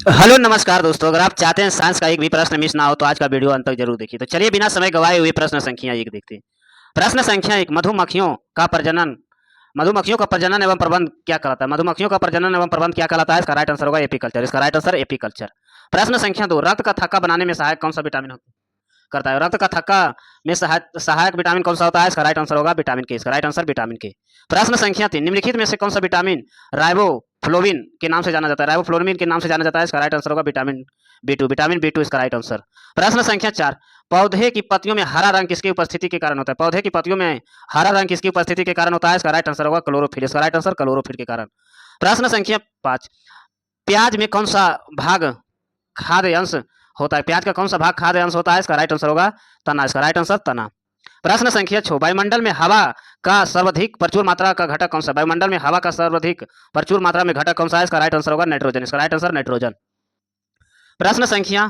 Hello नमस्कार दोस्तों, अगर आप चाहते हैं साइंस का एक भी प्रश्न मिस ना हो तो आज का वीडियो अंत तक जरूर देखिए। तो चलिए बिना समय गवाए हुए प्रश्न संख्या एक देखते हैं। प्रश्न संख्या एक, मधुमक्खियों का प्रजनन एवं प्रबंध क्या कहलाता है? मधुमक्खियों का प्रजनन एवं प्रबंध क्या कहलाता है? इसका राइट आंसर होगा एपीकल्चर। इसका राइट आंसर एपीकल्चर। प्रश्न संख्या दो, रक्त का थक्का बनाने में सहायक कौन सा विटामिन करता है? रक्त का थक्का में सहायक विटामिन कौन सा होता है? इसका राइट आंसर होगा विटामिन के। इसका राइट आंसर विटामिन के। प्रश्न संख्या तीन, निम्नलिखित में से कौन सा विटामिन राइबोफ्लोविन के नाम से जाना जाता है? राइबोफ्लोविन के नाम से जाना जाता है। इसका राइट आंसर होगा vitamin B two. Vitamin B two इसका राइट आंसर। प्रश्न संख्या चार, पौधे की पत्तियों में हरा रंग किसकी उपस्थिति के कारण होता है? पौधे की पत्तियों में हरा रंग किसकी उपस्थिति के कारण होता है? इसका राइट आंसर होगा क्लोरोफिल। इसका राइट आंसर क्लोरोफिल के कारण। प्रश्न संख्या पांच, प्याज में कौन सा भाग खाद्य अंश होता है? प्याज का कौन सा भाग खाद्य अंश होता है? इसका राइट आंसर होगा तना। इसका राइट आंसर तना। प्रश्न संख्या 6, वायुमंडल में हवा का सर्वाधिक प्रचुर मात्रा का घटक कौन सा? वायुमंडल में हवा का सर्वाधिक प्रचुर मात्रा में घटक कौन सा है? इसका राइट आंसर होगा नाइट्रोजन। इसका राइट आंसर नाइट्रोजन। प्रश्न संख्या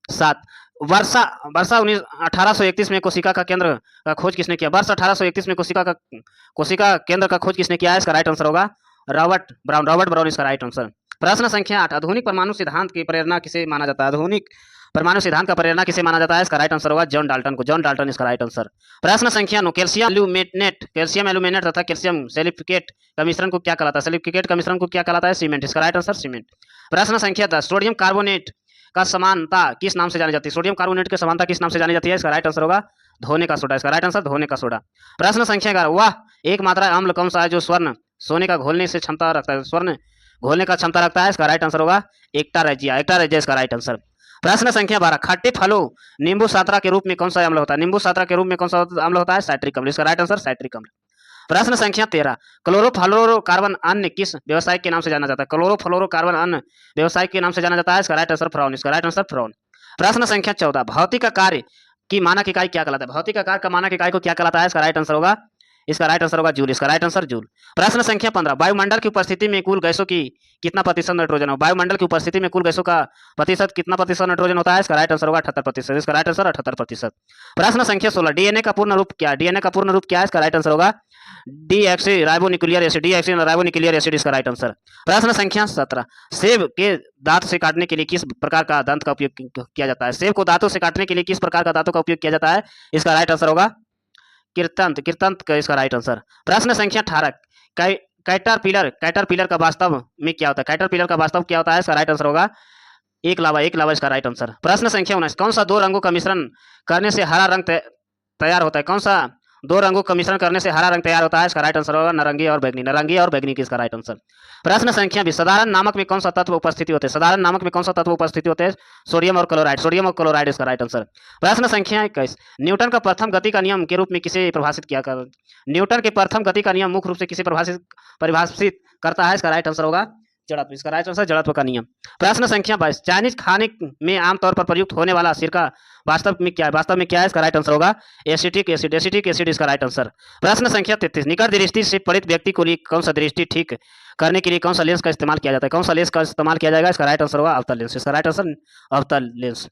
7, वर्षा वर्षा 1831 में कोशिका का केंद्र का खोज किसने किया? वर्ष 1831 में कोशिका केंद्र का खोज किसने किया है? इसका राइट आंसर होगा रॉबर्ट ब्राउन इसका राइट आंसर। प्रश्न संख्या 8, आधुनिक परमाणु सिद्धांत की प्रेरणा किसे माना जाता है? आधुनिक परमाणु सिद्धांत का प्रेरणा किसे माना जाता है? इसका राइट आंसर होगा जॉन डाल्टन को। जॉन डाल्टन इसका राइट आंसर। प्रश्न संख्या 9, कैल्शियम एल्यूमिनेट तथा कैल्शियम सेलिफिकेट का मिश्रण को क्या कहलाता है? सेलिफिकेट का मिश्रण को क्या कहलाता है? सीमेंट। इसका राइट आंसर सीमेंट। प्रश्न संख्या 10, सोडियम कार्बोनेट का समानता किस नाम से जानी जाती है? सोडियम कार्बोनेट की समानता किस नाम से जानी जाती है? इसका राइट आंसर होगा धोने का सोडा। इसका राइट आंसर धोने का सोडा। प्रश्न संख्या 11, वह एक मात्रा अम्ल कौन सा है जो सोने का घोलने से क्षमता रखता है? स्वर्ण घोलने का क्षमता रखता है। इसका राइट आंसर होगा एक्टारेजिया। एक्टारेजिया इसका राइट आंसर। प्रश्न संख्या 12, खट्टे फलों नींबू सात्रा के रूप में कौन सा अम्ल होता है? नींबू सात्रा के रूप में कौन सा अम्ल होता है? साइट्रिक अम्ल। इसका राइट आंसर साइट्रिक अम्ल। प्रश्न संख्या 13, क्लोरोफ्लोरोकार्बन अन्य किस व्यवसाय के नाम से जाना जाता है? क्लोरोफ्लोरोकार्बन अन्य व्यवसाय के नाम से जाना जाता है। इसका राइट आंसर फ्रॉन। इसका राइट आंसर फ्रॉन। प्रश्न संख्या 14, भौतिक कार्य की मानक इकाई क्या कहलाता है? भौतिक आकार का मानक इकाई को क्या कहलाता है? इसका राइट आंसर होगा जूल। इसका राइट आंसर जूल। प्रश्न संख्या 15, वायुमंडल की उपस्थिति में कुल गैसों की कितना प्रतिशत नाइट्रोजन हो? वायुमंडल की उपस्थिति में कुल गैसों का प्रतिशत कितना प्रतिशत नाइट्रोजन होता है? इसका राइट आंसर होगा 78%। इसका राइट आंसर 78%। प्रश्न संख्या 16, डीएनए का पूर्ण रूप क्या है? डीएनए का पूर्ण रूप क्या है? इसका राइट आंसर होगा डीएक्सी राइबोन्यूक्लियर एसिड। डीएक्सी राइबोन्यूक्लियर एसिड इसका राइट आंसर। प्रश्न संख्या 17, सेब के दांत से काटने के लिए किस प्रकार का दांत का उपयोग किया जाता है? सेब को दांतों से काटने के लिए किस प्रकार का दांतों का उपयोग किया जाता है? इसका राइट आंसर होगा किरतंत का इसका राइट आंसर। प्रश्न संख्या 18, कैटरपिलर का वास्तव में क्या होता है? कैटरपिलर का वास्तव क्या होता है? इसका राइट आंसर होगा एक लावा इसका राइट आंसर। प्रश्न संख्या 19, कौन सा दो रंगों का मिश्रण करने से हरा रंग तैयार होता है? कौन सा दो रंगों का मिश्रण करने से हरा रंग तैयार होता है? इसका राइट आंसर होगा नारंगी और बैगनी। नारंगी और बैगनी की इसका राइट आंसर। प्रश्न संख्या 20, साधारण नामक में कौन सा तत्व उपस्थिति होते हैं? साधारण नामक में कौन सा तत्व उपस्थिति होते हैं? सोडियम और क्लोराइड। सोडियम और क्लोराइड इसका राइट आंसर। प्रश्न संख्या 21, न्यूटन का प्रथम गति का नियम के रूप में किसे परिभाषित किया कर न्यूटन के प्रथम गति का नियम मुख्य रूप से किसे परिभाषित करता है? इसका राइट आंसर होगा जड़त्व। इसका राइट आंसर जड़त्व का नियम। प्रश्न संख्या 22, चाइनीज खाने में आमतौर पर प्रयुक्त होने वाला सिरका वास्तव में क्या है? इसका राइट आंसर होगा एसिटिक एसिड। एसिटिक एसिड इसका राइट आंसर। प्रश्न संख्या 33, निकट दृष्टि से पीड़ित व्यक्ति को लिए कौन सा दृष्टि ठीक करने के लिए कौन सा लेंस का इस्तेमाल किया जाता है? कौन सा लेंस का इस्तेमाल किया जाएगा? इसका राइट आंसर होगा अवतल लेंस। इसका राइट आंसर अवतल लेंस।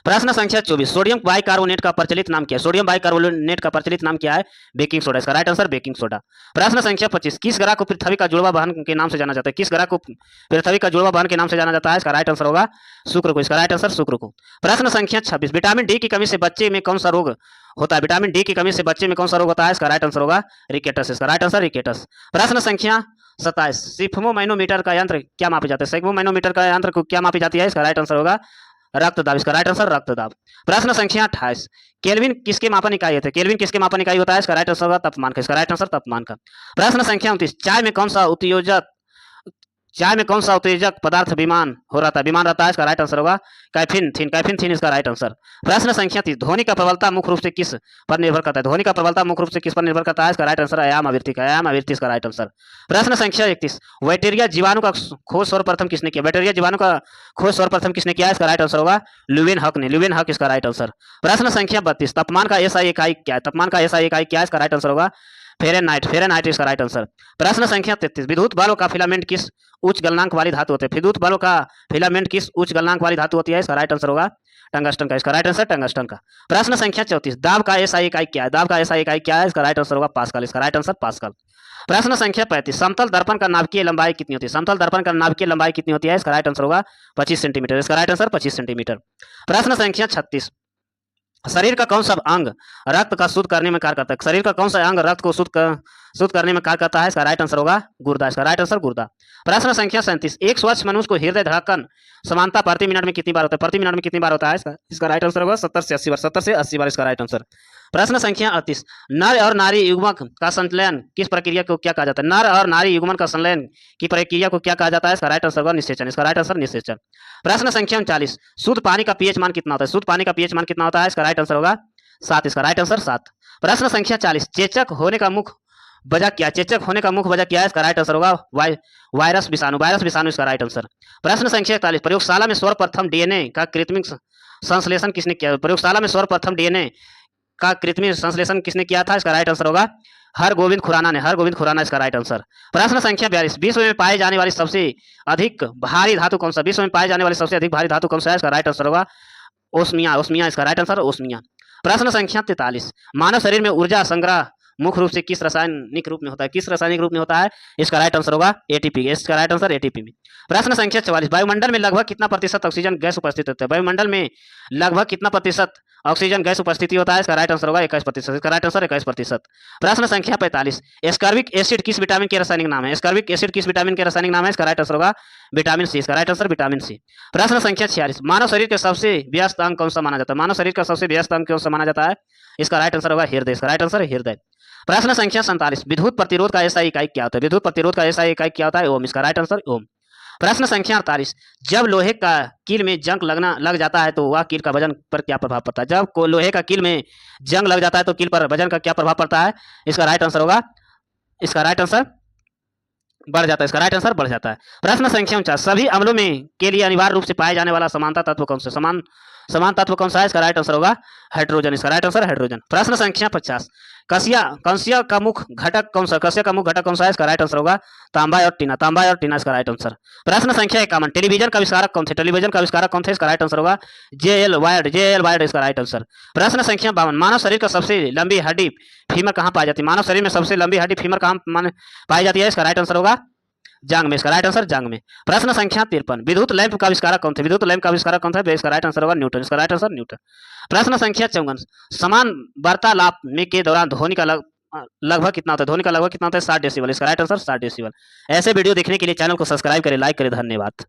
प्रश्न संख्या 24, सोडियम बाइकार्बोनेट का प्रचलित नाम क्या है? सोडियम बाइकार्बोनेट का प्रचलित नाम क्या है? Baking soda. इसका राइट आंसर बेकिंग सोडा। प्रश्न संख्या 25, किस ग्रह को पृथ्वी का जुड़वा बहन के नाम से जाना जाता है? किस ग्रह को पृथ्वी का जुड़वा बहन के नाम से जाना जाता है? इसका राइट आंसर होगा शुक्र को। इसका राइट आंसर शुक्र को। प्रश्न संख्या 26, विटामिन डी की कमी से बच्चे में कौन सा रोग होता है? विटामिन डी की कमी से बच्चे में कौन सा रोग होता है? इसका राइट आंसर होगा रिकेटस। इसका राइट आंसर रिकेटस। प्रश्न संख्या 27, सिग्मोमैनोमीटर का यंत्र क्या मापी जाता है? सिग्मोमैनोमीटर का यंत्र को क्या मापी जाती है? इसका राइट आंसर होगा रक्तदाब। इसका राइट आंसर रक्तदाब। प्रश्न संख्या 28, केल्विन किसके मापन इकाई होते हैं? केल्विन किसके मापन इकाई होता है? इसका राइट आंसर होगा तापमान का। इसका राइट आंसर तापमान का। प्रश्न संख्या 29, चाय में कौन सा उत्तेजक पदार्थ विमान रहता है? इसका राइट आंसर होगा कैफीन थीन इसका राइट आंसर। प्रश्न संख्या 30, ध्वनि का प्रबलता मुख्य रूप से किस पर निर्भर करता है? ध्वनि का प्रबलता मुख्य रूप से किस पर निर्भर करता है? इसका राइट आंसर आयाम आवृत्ति का। आयाम आवृत्ति इसका राइट आंसर। प्रश्न संख्या 31, बैक्टीरिया जीवाणु का खोज सर्वप्रथम किसने किया? बैक्टीरिया जीवाणु का खोज सर्वप्रथम किसने किया? इसका राइट आंसर होगा लुवेन हक ने। लुवेन हक इसका राइट आंसर। प्रश्न संख्या 32, तापमान का एसआई इकाई क्या है? तापमान का एसआई इकाई क्या है? इसका राइट आंसर होगा फेरेनहाइट इसका राइट आंसर। प्रश्न संख्या 33, विद्युत बल्ब का फिलामेंट किस उच्च गलनांक वाली धातु होते हैं? विद्युत बल्ब का फिलामेंट किस उच्च गलनांक वाली धातु होती है? इसका राइट आंसर होगा टंगस्टन का। इसका राइट आंसर टंगस्टन का। प्रश्न संख्या 34, दाब का एसआई इकाई क्या है? दाब का एसआई इकाई क्या है? इसका राइट आंसर होगा पास्कल। इसका राइट आंसर पास्कल। प्रश्न संख्या 35, समतल दर्पण का नाभिकीय लंबाई कितनी होती है? समतल दर्पण का नाभिकीय लंबाई कितनी होती है? इसका राइट आंसर होगा 25 सेंटीमीटर। इसका राइट आंसर 25 सेंटीमीटर। प्रश्न संख्या 36, शरीर का कौन सा अंग रक्त का शुद्ध करने में कार्य करता है? शरीर का कौन सा अंग रक्त को शुद्ध करने में कार्य करता है? इसका राइट आंसर होगा गुर्दा। इसका राइट आंसर गुर्दा। प्रश्न संख्या 37, एक स्वस्थ मनुष्य को हृदय धड़कन समानता प्रति मिनट में कितनी बार होता है? प्रति मिनट में कितनी बार होता है? इसका राइट आंसर होगा 70 से 80 बार। 70 से 80 बार इसका राइट आंसर। प्रश्न संख्या 38, नर और नारी युग्मक का संलयन किस प्रक्रिया को क्या कहा जाता है? नर और नारी युग्मन का संलयन की प्रक्रिया को क्या कहा जाता है? इसका राइट आंसर होगा निषेचन। इसका राइट आंसर निषेचन। प्रश्न संख्या 39, शुद्ध पानी का पीएच मान कितना होता है? शुद्ध पानी का पीएच मान कितना होता है? इसका राइट आंसर होगा 7। इसका राइट आंसर 7। प्रश्न संख्या 40, चेचक होने का मुख्य वजह क्या? चेचक होने का मुख्य वजह क्या है? इसका राइट आंसर होगा वायरस विषाणु। वायरस विषाणु इसका राइट आंसर। प्रश्न संख्या 41, प्रयोगशाला में सर्वप्रथम डीएनए का कृत्रिम संश्लेषण किसने किया? प्रयोगशाला में सर्वप्रथम डीएनए का कृत्रिम संश्लेषण किसने किया था? इसका राइट आंसर होगा हरगोविंद खुराना ने। हरगोविंद खुराना इसका राइट आंसर। प्रश्न संख्या 42, विश्व में पाए जाने वाली सबसे अधिक भारी धातु कौन सा? विश्व में पाए जाने वाली सबसे अधिक भारी धातु कौन सा है? इसका राइट आंसर होगा ओस्मिया। ओस्मिया इसका राइट आंसर ओस्मिया। प्रश्न संख्या 43, मानव शरीर में ऊर्जा संग्रह मुख्य रूप से किस रासायनिक रूप में होता है? किस रासायनिक रूप में होता है? इसका राइट आंसर होगा एटीपी। इसका राइट आंसर एटीपी में। प्रश्न संख्या 44, वायुमंडल में लगभग कितना प्रतिशत ऑक्सीजन गैस उपस्थित होता है? वायुमंडल में लगभग कितना प्रतिशत ऑक्सीजन गैस उपस्थिति होता है? इसका राइट आंसर होगा 21%। इसका राइट आंसर 21%। प्रश्न संख्या 45, एस्कॉर्बिक एसिड किस विटामिन के रासायनिक नाम है? एस्कॉर्बिक एसिड किस विटामिन के रासायनिक नाम है? इसका राइट आंसर होगा विटामिन सी। इसका राइट आंसर विटामिन सी। प्रश्न संख्या 46, मानव शरीर के सबसे व्यस्त अंग कौन सा माना जाता है? मानव शरीर का सबसे व्यस्त अंग कौन सा माना जाता है? इसका राइट आंसर होगा हृदय। इसका राइट आंसर हृदय। प्रश्न संख्या 47, विद्युत प्रतिरोध का एसआई इकाई क्या होता है? विद्युत प्रतिरोध का एसआई इकाई क्या होता है? ओम। इसका राइट आंसर ओम। प्रश्न संख्या 48, जब लोहे का कील में जंग लग जाता है तो वह कील का वजन पर क्या प्रभाव पड़ता है? जब लोहे का कील में जंग लग जाता है तो कील पर वजन का क्या प्रभाव पड़ता है? इसका राइट आंसर होगा, इसका राइट आंसर बढ़ जाता है। इसका राइट आंसर बढ़ जाता है। प्रश्न संख्या 49, सभी अम्लों में के लिए अनिवार्य रूप से पाए जाने वाला समानता तत्व कौन सा? समान तत्व कौन सा है? इसका राइट आंसर होगा हाइड्रोजन। इसका राइट आंसर हाइड्रोजन। प्रश्न संख्या 50, कस्य का मुख्य घटक कौन सा? कस्य का मुख्य घटक कौन सा है? इसका राइट आंसर होगा तांबा और टीना। तांबा और टीना इसका राइट आंसर। प्रश्न संख्या 51, टेलीविजन का आविष्कारक कौन थे? टेलीविजन का आविष्कारक कौन थे? इसका राइट आंसर होगा जे.एल. वायर्ड इसका राइट आंसर। प्रश्न संख्या 52, मानव शरीर का सबसे लंबी हड्डी फीमर कहाँ पाई जाती है? मानव शरीर में सबसे लंबी हड्डी फीमर कहाँ पाई जाती है? इसका राइट आंसर होगा जांग में। इसका राइट आंसर जांग में। प्रश्न संख्या 53, विद्युत लैंप का आविष्कारक कौन थे? विद्युत लैंप का आविष्कारक कौन था? इसका राइट आंसर होगा न्यूटन। इसका राइट आंसर न्यूटन। प्रश्न संख्या 54, समान वार्तालाप में के दौरान ध्वनि का लगभग कितना होता है? ध्वनि का लगभग कितना होता है? 60 डेसिबल। इसका राइट आंसर 60 डेसिबल। ऐसे वीडियो देखने के लिए चैनल को सब्सक्राइब करें, लाइक करें। धन्यवाद।